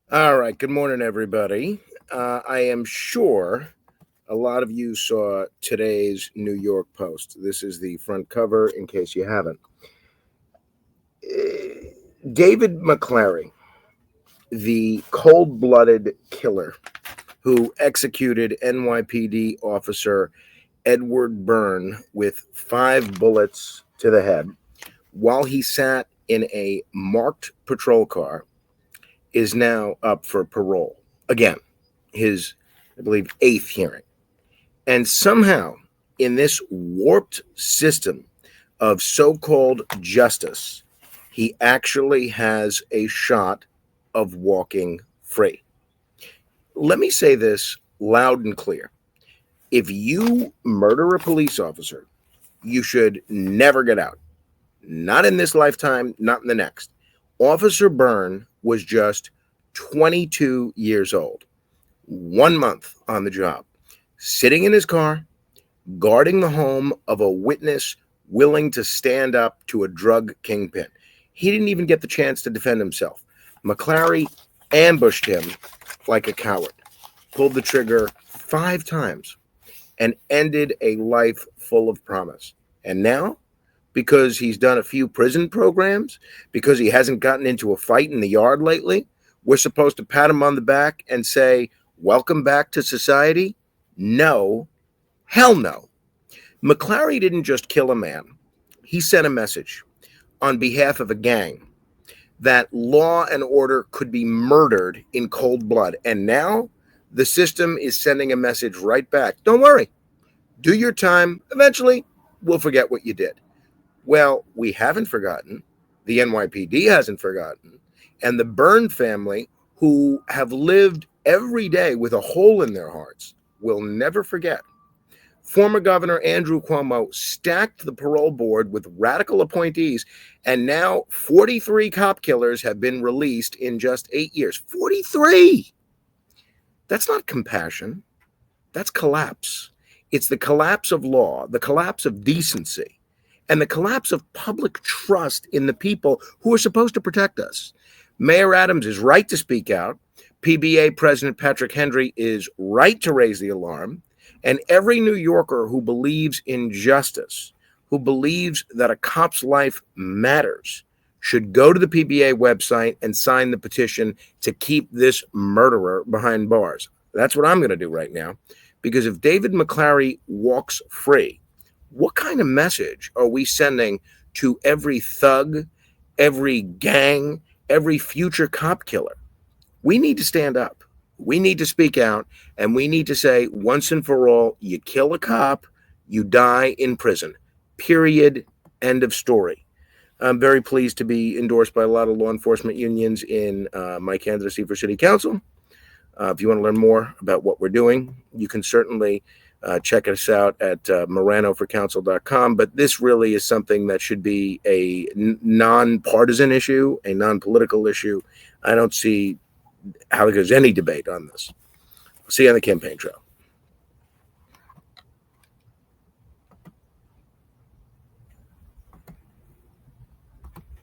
All right. Good morning, everybody. I am sure a lot of you saw today's New York Post. This is the front cover in case you haven't. David McClary, the cold blooded killer who executed NYPD Officer Edward Byrne with 5 bullets to the head while he sat in a marked patrol car, is now up for parole. Again, his, I believe, 8th hearing. And somehow, in this warped system of so called justice, he actually has a shot of walking free. Let me say this loud and clear. If you murder a police officer, you should never get out. Not in this lifetime, not in the next. Officer Byrne was just 22 years old, 1 month on the job, sitting in his car, guarding the home of a witness willing to stand up to a drug kingpin. He didn't even get the chance to defend himself. McClary ambushed him like a coward, pulled the trigger 5 times, and ended a life full of promise. And now, because he's done a few prison programs, because he hasn't gotten into a fight in the yard lately, we're supposed to pat him on the back and say, "Welcome back to society"? No, hell no. McClary didn't just kill a man. He sent a message on behalf of a gang that law and order could be murdered in cold blood. And now the system is sending a message right back. Don't worry. Do your time. Eventually, we'll forget what you did. Well, we haven't forgotten. The NYPD hasn't forgotten. And the Byrne family, who have lived every day with a hole in their hearts, will never forget. Former Governor Andrew Cuomo stacked the parole board with radical appointees, and now 43 cop killers have been released in just 8 years. 43! That's not compassion. That's collapse. It's the collapse of law, the collapse of decency, and the collapse of public trust in the people who are supposed to protect us. Mayor Adams is right to speak out. PBA President Patrick Henry is right to raise the alarm. And every New Yorker who believes in justice, who believes that a cop's life matters, should go to the PBA website and sign the petition to keep this murderer behind bars. That's what I'm going to do right now. Because if David McClary walks free, what kind of message are we sending to every thug, every gang, every future cop killer? We need to stand up. We need to speak out, and we need to say once and for all, you kill a cop, you die in prison. Period. End of story. I'm very pleased to be endorsed by a lot of law enforcement unions in my candidacy for city council. If you want to learn more about what we're doing, you can certainly check us out at moranoforcouncil.com. But this really is something that should be a non-partisan issue, a non-political issue. I don't see how there's any debate on this. See you on the campaign trail.